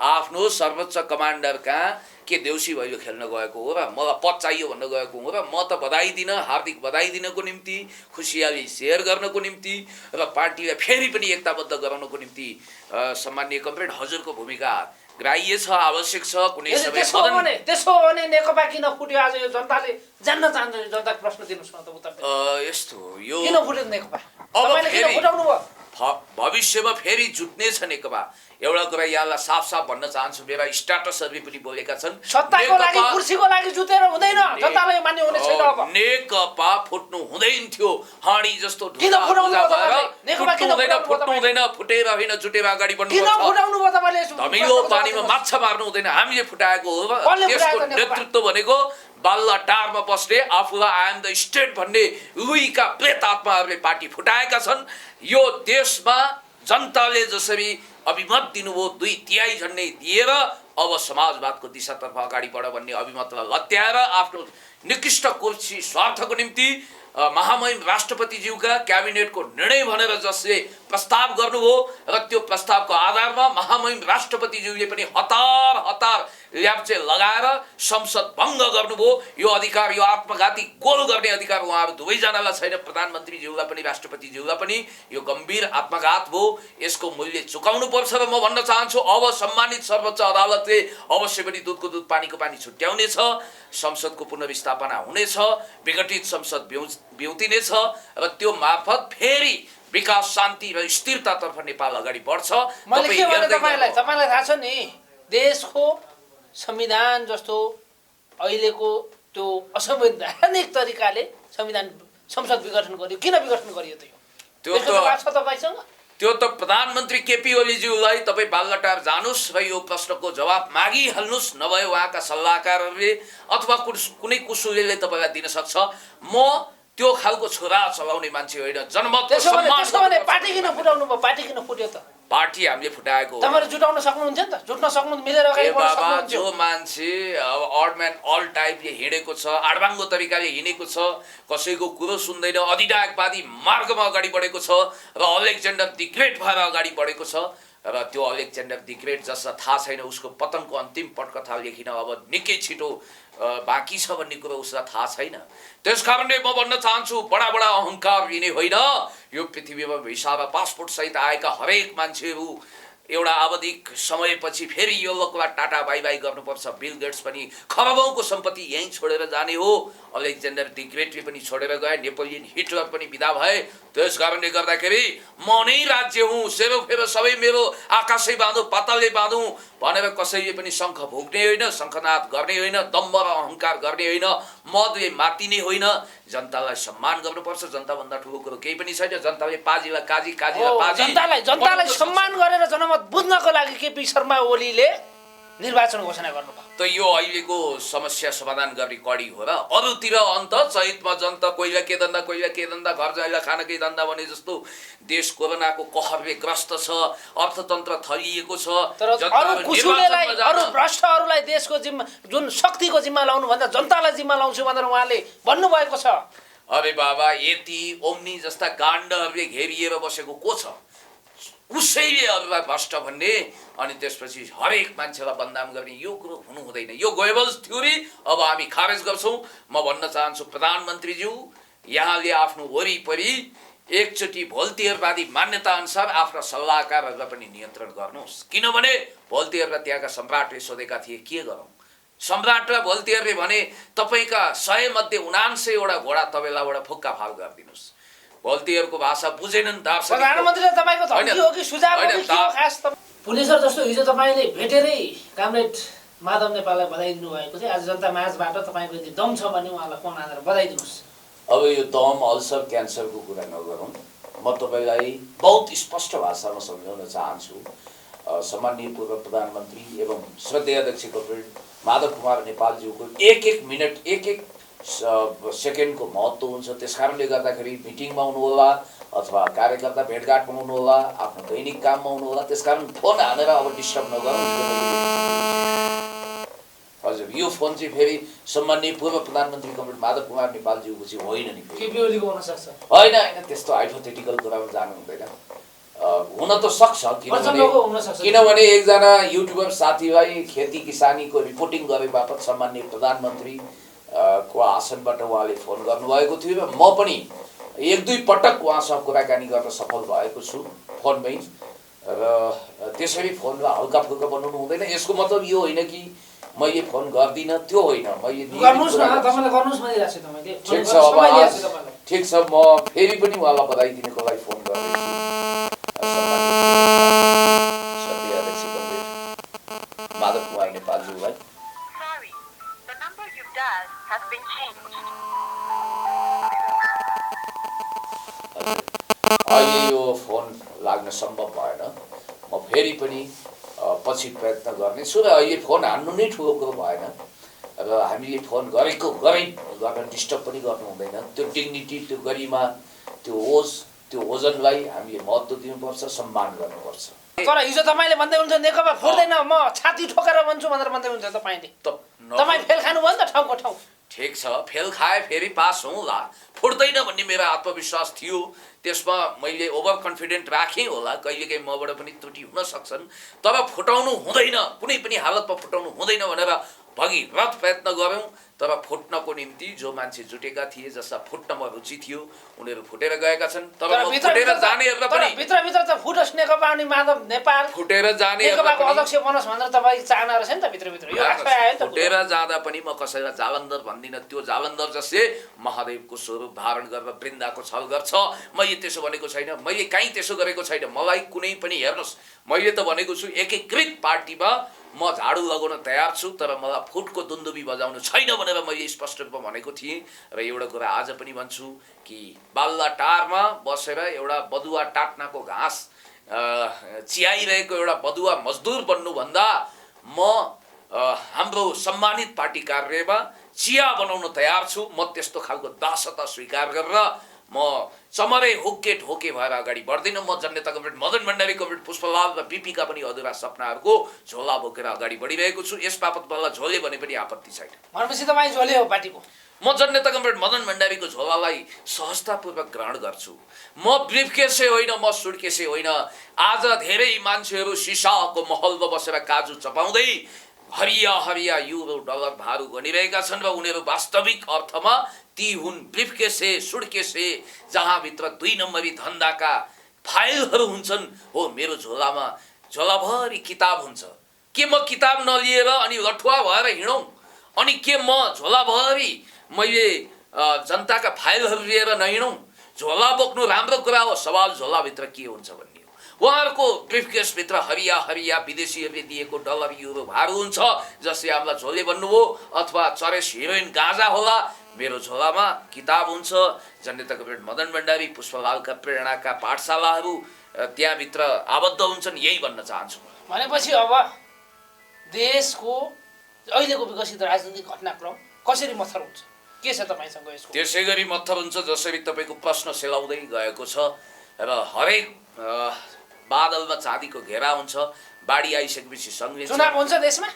आफ्नो सर्वोच्च कमान्डर कहाँ के देउसी भैलो खेल्न गएको हो र मलाई पद चाहियो भन्न गएको हो र म त बधाई दिन, हार्दिक बधाई दिनको निम्ति, खुसियाली सेयर गर्नको निम्ति र पार्टीलाई फेरि पनि एकताबद्ध गराउनको निम्ति सम्माननीय कमरेड हजुरको भूमिका ग्राह्य छ, आवश्यक छ। कुनै समय त्यसो भने नेकपा किन फुट्यो? आज यो जनताले जान्न चाहन्छ। जनताको प्रश्न दिनुस् न त उत्तर। यस्तो यो किन फुट्यो नेकपा? अब किन फुटाउनु भयो? भविष्यमा फेरि जुट्नेछ नेकपा। एउटा कुरा यहाँलाई साफ भन्न चाहन्छु। मेरा स्ट्याटसहरूले पनि बोलेका छन्। सत्ताको लागि कुर्सीको लागि जुटेर हुँदैन। जनताले मान्ने हुने छैन। अब नेकपा फुट्नु हुँदैन थियो। हाडी जस्तो किन फुटाउनु भयो तपाईले? नेकपा किन फुट्नु हुँदैन? फुटेर होइन जुटेर अगाडि बढ्नु पर्छ। किन फुटाउनु भयो तपाईले? धमिलो पानीमा माछा मार्नु हुँदैन। हामीले फुटाएको हो। त्यसको नेतृत्व भनेको बाल्ला टारमा बस्ने आफूलाई आई एम द स्टेट भन्ने लुइका प्रेतात्माहरूले पार्टी फुटाएका छन्। यो देशमा जनताले जसरी अभिमत दिनुभयो 2/3 झन्डै दिएर अब समाजवादको दिशातर्फ अगाडि बढ भन्ने अभिमतलाई लत्याएर आफ्नो निकृष्ट कुर्सी स्वार्थको निम्ति महामहिम राष्ट्रपतिज्यूका क्याबिनेटको निर्णय भनेर जसले प्रस्ताव गर्नुभयो र त्यो प्रस्तावको आधारमा महामहिम राष्ट्रपतिज्यूले पनि हतार ल्याप्चे लगाएर संसद भङ्ग गर्नुभयो। यो अधिकार, यो आत्मघाती गोल गर्ने अधिकार उहाँहरू दुवैजनालाई छैन। प्रधानमन्त्रीज्यूलाई पनि राष्ट्रपतिज्यूलाई पनि यो गम्भीर आत्मघात भयो। यसको मूल्य चुकाउनु पर्छ र म भन्न चाहन्छु अब सम्मानित सर्वोच्च अदालतले अवश्य पनि दुधको दुध पानीको पानी छुट्याउनेछ। संसदको पुनर्स्थापना हुनेछ। विघटित संसद ब्युतिनेछ र त्यो मार्फत फेरि विकास, शान्ति र स्थिरतातर्फ नेपाल अगाडि बढ्छ। तपाईँलाई थाहा छ नि, देशको संविधान जस्तो अहिलेको त्यो असंवैधानिक तरिकाले संसद विघटन गरियो? किन विघटन गरियो त यो? त्यो त्यसको जवाब छ तपाईँसँग? त्यो त प्रधानमन्त्री केपी ओलीज्यूलाई तपाईँ बालुवाटार जानुहोस् र यो प्रश्नको जवाब मागिहाल्नुहोस्, नभए उहाँका सल्लाहकारहरूले अथवा कुनै कुशलीले तपाईँलाई दिन सक्छ। म त्यो खालको छोरा चलाउने मान्छे होइन। जनमतको सम्मान। त्यसो भने पार्टी किन फुटाउनु भयो? पार्टी किन फुट्यो त? पार्टी हामीले फुटाएको हो। तपाईँले जुटाउन सक्नुहुन्थ्यो नि त, जुट्न सक्नु मिलेर अगाडि बढ्न बाबा सक्नुहुन्थ्यो। जो मान्छे अब अड म्यान अल टाइपले हिँडेको छ, आडबाङ्गो तरिकाले हिँडेको छ, कसैको कुरो सुन्दैन, अधिनायकवादी मार्गमा अगाडि बढेको छ र अलेक्जेन्डर द ग्रेट भएर अगाडि बढेको छ र त्यो अलेक्जेन्डर द ग्रेट जसलाई थाहा छैन उसको पतनको अन्तिम पटकथा लेखिन अब निकै छिटो बाँकी छ भन्ने कुरो उसलाई थाहा छैन। त्यस कारणले म भन्न चाहन्छु, बडा बडा अहङ्कार लिने होइन। यो पृथ्वीमा भिसा र पासपोर्ट सहित आएका हरेक मान्छेहरू एउटा आवधिक समयपछि फेरि यो लोकलाई टाटा बाई बाई गर्नुपर्छ। बिल गेट्स पनि खरबौँको सम्पत्ति यहीँ छोडेर जाने हो, अलेक्जेन्डर द ग्रेटले पनि छोडेर गए, नेपोलियन हिटलर पनि विदा भए। त्यस कारणले गर्दाखेरि म नै राज्य हुँ, सेरोफेरो सबै मेरो, आकाशै बाँधौँ पातालले बाँधौँ भनेर कसैले पनि शङ्ख भोग्ने होइन, शङ्खनाद गर्ने होइन, दम्ब र अहङ्कार गर्ने होइन, मदले मातिने होइन। जनतालाई सम्मान गर्नुपर्छ। जनताभन्दा ठुलो कुरो केही पनि छैन। जनताले पाजीलाई काजी, काजीलाई पाजी। जनतालाई सम्मान गरेर जनमत बुझ्नको लागि केपी शर्मा ओलीले निर्वाचन घोषणा गर्नुभयो। त यो अहिलेको समस्या समाधान गर्ने कडी हो र? अरूतिर अन्त चैतमा जनता कोहीलाई के धन्दा कोहीलाई के धन्दा, घर ज्वाइँलाई खान केही धन्दा भने जस्तो देश कोरोनाको कहरले ग्रस्त छ, अर्थतन्त्र थलिएको छ। तर अरू कुशुलेलाई, अरू भ्रष्टहरूलाई देशको जिम्मा, जुन शक्तिको जिम्मा लाउनु भन्दा जनतालाई जिम्मा लाउँछु भनेर उहाँले भन्नुभएको छ। अरे बाबा, यति ओम्नी जस्ता गाण्डहरूले घेरिएर बसेको को छ? उसैले अरूलाई भ्रष्ट भन्ने अनि त्यसपछि हरेक मान्छेलाई बदनाम गर्ने, यो कुरो हुनु हुँदैन। यो गोएबल्स थ्योरी अब हामी खारेज गर्छौँ। म भन्न चाहन्छु प्रधानमन्त्रीज्यू, यहाँले आफ्नो वरिपरि एकचोटि भोल्टियरवादी मान्यता अनुसार आफ्ना सल्लाहकारहरूलाई पनि नियन्त्रण गर्नुहोस्। किनभने भोल्टियरलाई त्यहाँका सम्राटले सोधेका थिए के गरौँ? सम्राट र भोल्टियरले भने तपाईँका 100 मध्ये 79वटा घोडा तबेलाबाट फुक्का फाल गरिदिनुहोस्। भोल्टियरको भाषा बुझेनन् दार्शनिक। प्रधानमन्त्रीले तपाईँको धम्की हो कि सुझाव हो कि के हो खास? पुलिसर जस्तो हिजो तपाईँले भेटेरै कामरेड माधव नेपाललाई बधाई दिनुभएको थियो, आज जनता माझबाट तपाईँको यदि दम छ भने उहाँलाई फोन हानेर बधाई दिनुहोस्। अब यो दम, अल्सर, क्यान्सरको कुरा नगरौँ। म तपाईँलाई बहुत स्पष्ट भाषामा सम्झाउन चाहन्छु। सम्माननीय पूर्व प्रधानमन्त्री एवं श्रद्धेय अध्यक्ष कमरेड माधव कुमार नेपालज्यूको एक एक मिनट, एक एक सेकेन्डको महत्त्व हुन्छ। त्यस कारणले गर्दाखेरि मिटिङमा हुनुहोला अथवा कार्यकर्ता भेटघाटमा हुनुहोला, आफ्नो दैनिक काममा हुनुहोला। त्यसकारण फोन हानेर अब डिस्टर्ब नगरौँ। हजुर, यो फोन चाहिँ फेरि सम्माननीय पूर्व प्रधानमन्त्री कमरेड माधव कुमार नेपालज्यूको चाहिँ होइन नि, केपी ओलीको हुन सक्छ। होइन होइन, त्यस्तो हाइपोथेटिकल कुरामा जानु हुँदैन। हुन त सक्छ, किनभने एकजना युट्युबर साथीलाई खेती किसानीको रिपोर्टिङ गरे बापत सम्माननीय प्रधानमन्त्री को आसनबाट उहाँले फोन गर्नुभएको थियो र म पनि 1-2 पटक उहाँसँग कुराकानी गर्न सफल भएको छु फोनमै। र त्यसरी फोनमा हल्का फुल्का बनाउनु हुँदैन। यसको मतलब यो होइन कि मैले फोन गर्दिनँ, त्यो होइन। मैले ठिक छ, म फेरि पनि उहाँलाई बधाई दिनको लागि फोन गर्दैछु। माधव कुमार नेपालज्यूलाई अहिले यो फोन लाग्न सम्भव भएन। म फेरि पनि पछि प्रयत्न गर्नेछु र अहिले फोन हान्नु नै ठुलो कुरो भएन र हामीले फोन गरेको गर्न डिस्टर्ब पनि गर्नु हुँदैन। त्यो डिग्निटी, त्यो गरिमा, त्यो ओज, त्यो ओजनलाई हामीले महत्त्व दिनुपर्छ, सम्मान गर्नुपर्छ। तर हिजो तपाईँले भन्दै हुन्थ्यो नेकपा फुट्दैन, म छाती ठोकेर भन्छु भनेर भन्दै हुन्थ्यो तपाईँले। तपाईँ फेल खानुभयो नि त ठाउँको ठाउँ। ठिक छ, फेल खाए फेरि पास हौँला, फुट्दैन भन्ने मेरो आत्मविश्वास थियो। त्यसमा मैले ओभर कन्फिडेन्ट राखेँ होला। कहिलेकाहीँ मबाट पनि त्रुटि हुन सक्छन्, तर फुटाउनु हुँदैन, कुनै पनि हालतमा फुटाउनु हुँदैन भनेर भगीरथ प्रयत्न गऱ्यौँ। तर फुट्नको निम्ति जो मान्छे जुटेका थिए, जसलाई फुट्नमा रुचि थियो, उनीहरू फुटेर गएका छन्। तर फुटेर जानेहरूलाई पनि भित्रभित्र त फुटोस् नेकपा अनि माधव नेपाल फुटेर जाने नेकपाको अध्यक्ष बनोस् भनेर तपाईँ चाहना रहेछ नि त भित्रभित्र। यो आफै आयो नि त। फुटेर जाँदा पनि म कसैलाई जालन्धर भन्दिनँ। त्यो जालन्धर जसले महादेवको स्वरूप धारण गरेर वृन्दाको छल गर्छ। म मैले त्यसो भनेको छैन, मैले कहीँ त्यसो गरेको छैन। मलाई कुनै पनि हेर्नुहोस्, मैले त भनेको छु एकीकृत पार्टीमा म झाडु लगाउन तयार छु, तर मलाई फुटको दुन्दुबी बजाउनु छैन भनेर मैले स्पष्ट रूपमा भनेको थिएँ। र एउटा कुरा आज पनि भन्छु कि बाल्लाटारमा बसेर एउटा बदुवा टाट्नाको घाँस चियाइरहेको एउटा बदुवा मजदुर बन्नुभन्दा म हाम्रो सम्मानित पार्टी कार्यालयमा चिया बनाउन तयार छु। म त्यस्तो खालको दासता स्वीकार गरेर म चमरे हुक्के ढोके भएर अगाडि बढ्दिनँ। म जननेता कमरेड मदन भण्डारी, कमरेड पुष्पलाल र बिपीका पनि अधुरा सपनाहरूको झोला बोकेर अगाडि बढिरहेको छु। यस बापत मलाई झोले भने पनि आपत्ति छैन। भनेपछि तपाईँ झोले हो पार्टीको? म जननेता कमरेड मदन भण्डारीको झोलालाई सहजतापूर्वक ग्रहण गर्छु। म ब्रिफकेसै होइन, म सुटकेसै होइन। आज धेरै मान्छेहरू सिसाको महलमा बसेर काजु चपाउँदै हरिया हरिया युरो डलर भारू गनिरहेका छन् र उनीहरू वास्तविक अर्थमा ती हुन् ब्रिफकेसे, सुटकेसे, जहाँभित्र 2 नम्बरी धन्दाका फाइलहरू हुन्छन्। हो, मेरो झोलामा झोलाभरि किताब हुन्छ। के म किताब नलिएर अनि लठुवा भएर हिँडौँ? अनि के म झोलाभरि मैले जनताका फाइलहरू लिएर नहिँडौँ? झोला बोक्नु राम्रो कुरा हो, सवाल झोलाभित्र के हुन्छ भन्ने। उहाँहरूको ब्रिफकेसभित्र हरिया हरिया विदेशीहरूले दिएको डलर युरो भारू हुन्छ, जसले हामीलाई झोले भन्नुभयो, अथवा चरेस हिरोइन गाँजा होला। मेरो झोलामा किताब हुन्छ। जननेता कमरेड मदन भण्डारी, पुष्पलालका प्रेरणाका पाठशालाहरू त्यहाँभित्र आबद्ध हुन्छन्। यही भन्न चाहन्छु। भनेपछि अब देशको अहिलेको विकसित राजनीतिक घटनाक्रम कसरी मत्थर हुन्छ? के छ तपाईँसँग यसको? त्यसै गरी मत्थर हुन्छ जसरी तपाईँको प्रश्न सेलाउँदै गएको छ। र हरेक बादलमा चाँदीको घेरा हुन्छ। बाढी आइसकेपछि सँगै चुनाव हुन्छ देशमा?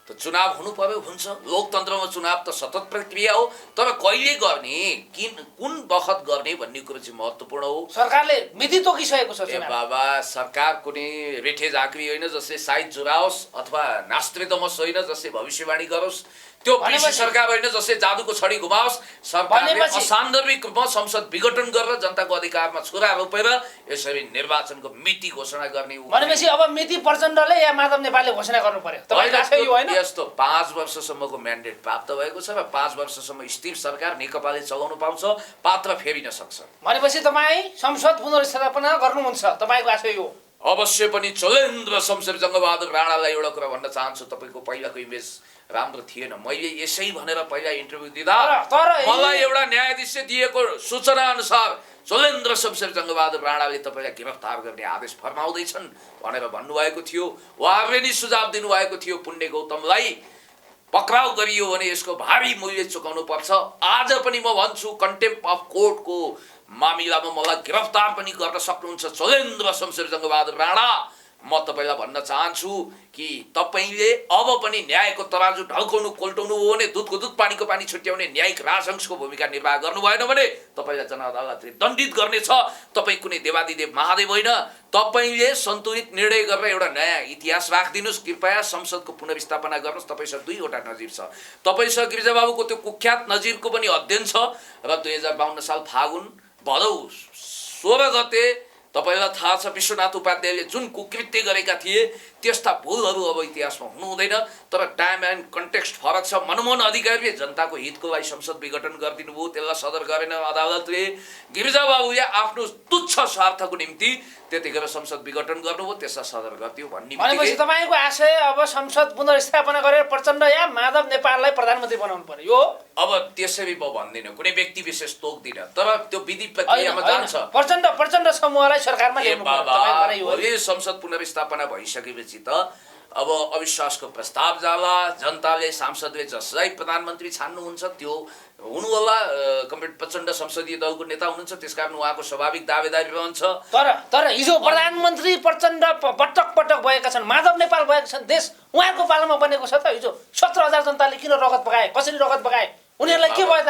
त चुनाव हुनु पर्यो, हुन्छ। लोकतन्त्रमा चुनाव त सतत प्रक्रिया हो, तर कहिले गर्ने, कुन बखत गर्ने भन्ने कुरो चाहिँ महत्त्वपूर्ण हो। सरकारले मिति तोकिसकेको छ चुनाव। बाबा, सरकार कुनै रेठे झाँक्री होइन जसले साइज जुराओस्, अथवा नास्त्रेदमस होइन जसले भविष्यवाणी गरोस्। त्यो कृषि सरकार होइन जसले जादुको छडी घुमाओस्। सरकारले असान्दर्भिक रूपमा संसद विघटन गरेर जनताको अधिकारमा छुरा रोपेर यसरी निर्वाचनको मिति घोषणा गर्ने। भनेपछि अब मिति प्रचण्डले या माधव नेपालले घोषणा गर्नु पर्यो? यस्तो 5 वर्षसम्मको म्यान्डेट प्राप्त भएको छ र 5 वर्षसम्म स्थिर सरकार नेकपाले चलाउन पाउँछ, पात्र फेरिन सक्छ। भनेपछि तपाईँ संसद पुनर्स्थापना गर्नुहुन्छ, तपाईँको आशय हो? अवश्य पनि। चलेन्द्र शमशेर जङ्गबहादुर राणालाई एउटा कुरा भन्न चाहन्छु, तपाईँको पहिलाको इमेज राम्रो थिएन। मैले यसै भनेर पहिला इन्टरभ्यू दिँदा मलाई एउटा न्यायाधीशले दिएको सूचना अनुसार चलेन्द्र शमशेर जङ्गबहादुर राणाले तपाईँलाई गिरफ्तार गर्ने आदेश फर्माउँदैछन् भनेर भन्नुभएको थियो। उहाँहरूले नि सुझाव दिनुभएको थियो पुण्य गौतमलाई पक्राउ गरियो भने यसको भारी मूल्य चुकाउनु पर्छ। आज पनि म भन्छु, कन्टेम्प्ट अफ कोर्टको मामिलामा मलाई गिरफ्तार पनि गर्न सक्नुहुन्छ चलेन्द्र शमशेर जङ्गबहादुर राणा। म तपाईँलाई भन्न चाहन्छु कि तपाईँले अब पनि न्यायको तराजु ढल्काउनु कोल्टाउनु हो भने दुधको दुध पानीको पानी छुट्याउने न्यायिक राजहंसको भूमिका निर्वाह गर्नु भएन भने तपाईँलाई जनअदालतले दण्डित गर्नेछ। तपाईँ कुनै देवादिदेव महादेव होइन। तपाईँले सन्तुलित निर्णय गरेर एउटा नयाँ इतिहास राखिदिनुहोस्। कृपया संसदको पुनर्स्थापना गर्नुहोस्। तपाईँसँग 2वटा नजिर छ। तपाईँसँग गिरिजाबाबुको त्यो कुख्यात नजिरको पनि अध्ययन छ र 2052 साल फागुन भदौ 16 गते तपाईलाई थाहा छ विश्वनाथ उपाध्यायले जुन कुकृत्य गरेका थिए त्यस्ता भूलहरू अब इतिहासमा हुनु हुँदैन। तर टाइम एन्ड कन्टेक्स्ट फरक छ। मनमोहन अधिकारीले जनताको हितको लागि संसद विघटन गरिदिनु भयो, त्यसलाई सदर गरेन अदालतले। गिरिजाबाबुले आफ्नो तुच्छ स्वार्थको निम्ति त्यतिखेर संसद विघटन गर्नुभयो, त्यसलाई सदर गरिदियो भन्ने भनेपछि तपाईँको आशय अब संसद पुनर्स्थापना गरेर प्रचण्ड या माधव नेपाललाई प्रधानमन्त्री बनाउनु पर्यो? यो अब त्यसरी म भन्दिनँ, कुनै व्यक्ति विशेष तोक्दिनँ, तर त्यो विधि प्रक्रियामा जान्छ। प्रचण्ड समूहलाई सरकारमा ल्याउनु पर्यो। भोलि संसद पुनर्स्थापना भइसकेपछि त अब अविश्वासको प्रस्ताव जाला। जनताले सांसदले जसलाई प्रधानमन्त्री छान्नुहुन्छ त्यो हुनु होला। कमरेड प्रचण्ड संसदीय दलको नेता हुनुहुन्छ, त्यसकारण उहाँको स्वाभाविक दावेदारी रहन्छ। तर हिजो प्रधानमन्त्री प्रचण्ड पटक पटक भएका छन्, माधव नेपाल भएका छन्। देश उहाँको पालामा बनेको छ त। हिजो 17,000 जनताले किन रगत बगाए? कसरी रगत बगाए? उनीहरूलाई के भयो त?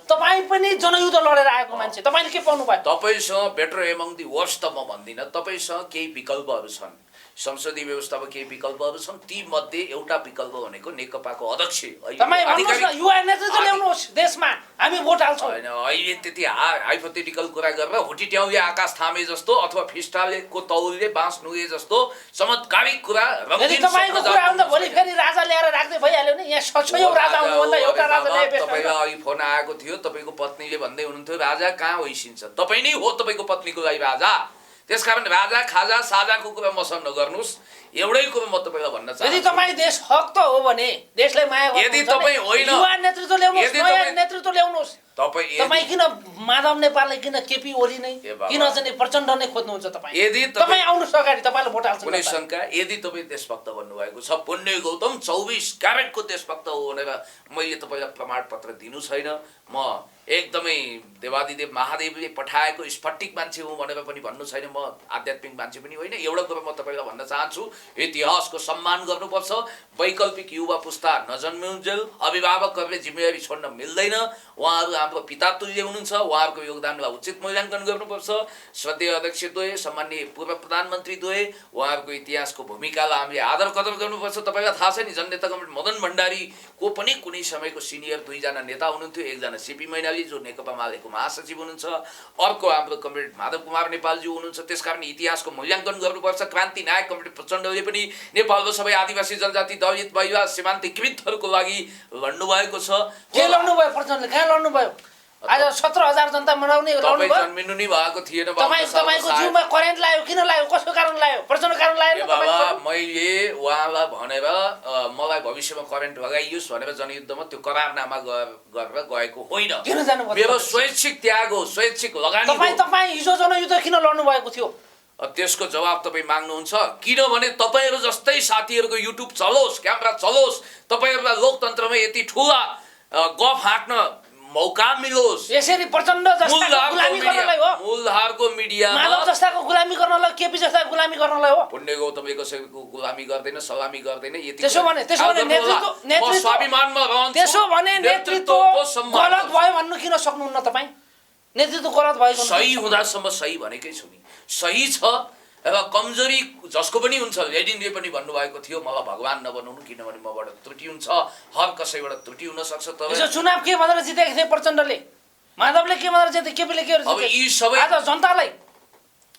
तपाईँ पनि जनयुद्ध लडेर आएको मान्छे, तपाईँले के पाउनु भयो? तपाईँसँग बेटर एमङ दि वर्स्ट त म भन्दिनँ। तपाईँसँग केही विकल्पहरू छन्। संसदीय व्यवस्थामा केही विकल्पहरू छन्, ती मध्ये एउटा विकल्प भनेको नेकपाको अध्यक्ष तपाईँ भन्नुहोस् न, युवा नेतृत्व ल्याउनुहोस् देशमा, हामी भोट हाल्छौँ। होइन, अहिले त्यति हाइपोथेटिकल कुरा गरेर हुटिट्याउले आकाश थामे जस्तो अथवा फिस्टालेको तौलले बाँस नुगे जस्तो चमत्कारिक कुरा यदि तपाईँको कुरा आउँदा भोलि फेरि राजा ल्याएर राख्दै भइहाल्यो नि। यहाँ 600 राजा आउनुभन्दा एउटा राजा ल्याए तपाईँलाई अघि फोन आएको थियो, तपाईँको पत्नीले भन्दै हुनुहुन्थ्यो राजा कहाँ होइसिन्छ, तपाईँ नै हो तपाईँको पत्नीको लागि राजा। त्यसकारण राजा खाजा साजाको कुरा मसँग नगर्नुहोस्। एउटै कुरो म तपाईँलाई भन्न चाहन्छु, यदि तपाईँ देश हक त हो भने, देशलाई माया गर्नुहुन्छ, यदि तपाईँ होइन, युवा नेतृत्व ल्याउनुहोस्, नयाँ नेतृत्व ल्याउनुहोस्। तपाईँ किन माधव नेपालले, किन केपी ओली नै, किन चाहिँ प्रचण्ड नै खोज्नुहुन्छ तपाईँ? यदि तपाईँ आउनुहोस् अगाडि, तपाईँलाई भोट हाल्छ कुनै शङ्का? यदि तपाईँ देशभक्त भन्नुभएको छ, पुण्य गौतम 24 क्यारेटको देशभक्त हो भनेर मैले तपाईँलाई प्रमाणपत्र दिनु छैन। म एकदमै देवादिदेव महादेवले पठाएको स्फटिक मान्छे हुँ भनेर पनि भन्नु छैन। म आध्यात्मिक मान्छे पनि होइन। एउटा कुरा म तपाईँलाई भन्न चाहन्छु, इतिहासको सम्मान गर्नुपर्छ। वैकल्पिक युवा पुस्ता नजन्मुन्जेल अभिभावकहरूले जिम्मेवारी छोड्न मिल्दैन। उहाँहरू हाम्रो पिता तुल्य हुनुहुन्छ, उहाँहरूको योगदानलाई उचित मूल्याङ्कन गर्नुपर्छ। श्रद्धेय अध्यक्षद्वय, सम्माननीय पूर्व प्रधानमन्त्रीद्वय, उहाँहरूको इतिहासको भूमिकालाई हामीले आदर कदर गर्नुपर्छ। तपाईँलाई थाहा छ नि, जननेता कमरेड मदन भण्डारीको पनि कुनै समयको सिनियर 2 जना नेता हुनुहुन्थ्यो। एकजना सीपी मैनाली जो नेकपा मालेको महासचिव हुनुहुन्छ, अर्को हाम्रो कमरेड माधव कुमार नेपालजी हुनुहुन्छ। त्यसकारण इतिहासको मूल्याङ्कन गर्नुपर्छ। क्रान्ति नायक कमरेड प्रचण्डले पनि नेपालको सबै आदिवासी जनजाति दलित महिला सीमान्तकृतहरूको लागि लड्नु भएको छ। के लड्नु भयो प्रचण्डले? कहाँ लड्नु भयो? आज 17,000 जनता मनाउने लड्नु भयो। जन्मिनु नै भएको थिएन। तपाईँको जिउमा करेन्ट लाग्यो, किन लाग्यो? कसको कारण लाग्यो? प्रचण्ड कारण लाग्यो? बाबा, मैले उहाँलाई भनेर मलाई भविष्यमा करेन्ट लगाइयोस् भनेर जनयुद्धमा त्यो करारनामा गरेर गएको होइन। किन जानुभयो? मेरो स्वैच्छिक त्याग हो, स्वैच्छिक लगानी हो। तपाईँ हिजो जनयुद्ध किन लड्नु भएको थियो? त्यसको जवाब तपाईँ माग्नुहुन्छ? किनभने तपाईँहरू जस्तै साथीहरूको युट्युब चलोस्, क्यामेरा चलोस्, तपाईँहरूलाई लोकतन्त्रमा यति ठुला गफ हाँक्न मौका मिलोस्। यसरी प्रचण्ड जस्ताको गुलामी गर्नलाई हो? मूलधारको मिडियामा माधव जस्ताको गुलामी गर्नलाई, केपी जस्ताको गुलामी गर्नलाई हो? पुण्य गौतम कसैको गुलामी गर्दैन, सलामी गर्दैन। यति त्यसो भने नेतृत्व स्वाभिमानमा रहन्छ। त्यसो भने नेतृत्व गलत भयो भन्नु किन सक्नुहुन्न तपाईँ? नेतृत्व गलत भएको सही हुँदासम्म सही भनेकै छु नि। सही छ र कमजोरी जसको पनि हुन्छ। लेनिनले पनि भन्नुभएको थियो मलाई भगवान नबनाउनु, किनभने मबाट त्रुटि हुन्छ, हर कसैबाट त्रुटि हुन सक्छ। तर चुनाव के भनेर जितेको थिए प्रचण्डले? माधवले के भनेर जिते? केपीले के अब यी सबै आज जनतालाई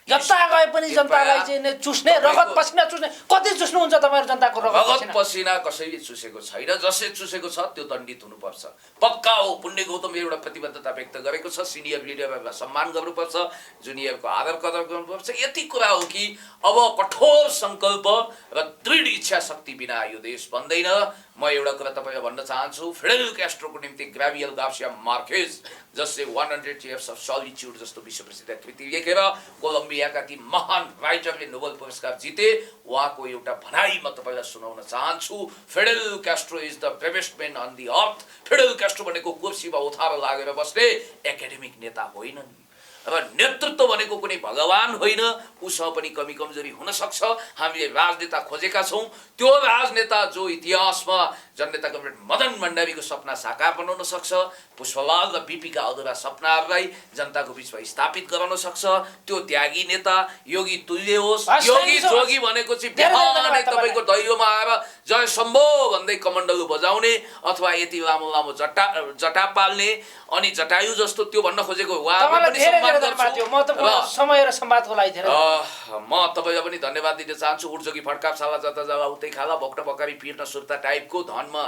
जता गए पनि जनतालाई चाहिँ चुस्ने, रगत पसिना चुस्ने। कति चुस्नुहुन्छ तपाईँहरू जनताको रगत पसिना? कसैले चुसेको छैन। जसले चुसेको छ त्यो दण्डित हुनुपर्छ। पक्का हो। पुण्य गौतम एउटा प्रतिबद्धता व्यक्त गरेको छ। सिनियर लिडरहरूलाई सम्मान गर्नुपर्छ, जुनियरको आदर कदर गर्नुपर्छ। यति कुरा हो कि अब कठोर सङ्कल्प र दृढ इच्छा शक्ति बिना यो देश बन्दैन। म एउटा कुरा तपाईँलाई भन्न चाहन्छु, फिडेल क्यास्ट्रोको निम्ति ग्राभियल गार्सिया मार्केज जसले 100 Years of Solitude जस्तो विश्व प्रसिद्ध कृति लेखेर कोलम्बियाका ती महान राइटरले नोबेल पुरस्कार जिते, उहाँको एउटा भनाइ म तपाईँलाई सुनाउन चाहन्छु। Fidel Castro is the bravest man on the earth. Fidel Castro भनेको कुर्सीमा उठाएर लागेर बस्ने एकाडेमिक नेता होइन नि। र नेतृत्व भनेको कुनै भगवान होइन। उसँग पनि कमी कमजोरी हुन सक्छ। हामीले राजनेता खोजेका छौँ। त्यो राजनेता जो इतिहासमा जननेता कमरेड मदन भण्डारीको सपना साकार बनाउन सक्छ, पुष्पलाल र बिपीका अधुरा सपनाहरूलाई जनताको बिचमा स्थापित गराउन सक्छ, त्यो त्यागी नेता योगी तुल्य होस्। योगी जोगी भनेको चाहिँ बिहानै तपाईँको दैलोमा आएर जय शम्भो भन्दै कमण्डलु बजाउने अथवा यति लामो लामो जटा पाल्ने अनि जटायु जस्तो त्यो भन्न खोजेको उहाँलाई पनि सम्मान गर्छु। समय र संवादको लागि म तपाईँलाई पनि धन्यवाद दिन चाहन्छु। उठजोगी फड्का साला जता जाला उतै खाला, भक्ट बकारी पिर्न सुर्ता टाइपको धनमा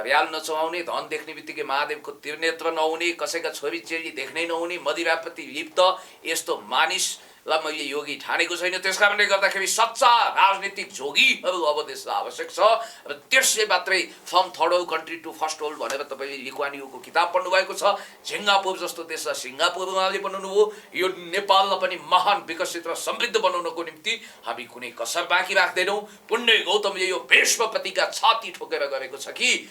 र्याल नचलाउने, धन देख्ने बित्तिकै महादेवको त्रिनेत्र नहुने, कसैका छोरी चेली देख्नै नहुने, मदिराप्रति लिप्त यस्तो मानिसलाई मैले योगी ठानेको छैन। त्यस कारणले गर्दाखेरि सच्चा राजनीतिक जोगीहरू अब देशलाई आवश्यक छ। र त्यसले मात्रै from third world country to first world भनेर तपाईँले लिक्वानियुको किताब पढ्नुभएको छ। सिङ्गापुर जस्तो देशलाई सिङ्गापुर उहाँले बनाउनु हो। यो नेपाललाई पनि महान विकसित र समृद्ध बनाउनको निम्ति हामी कुनै कसर बाँकी राख्दैनौँ। पुण्य गौतमले यो विश्वप्रतिका छाती ठोकेर गरेको छ कि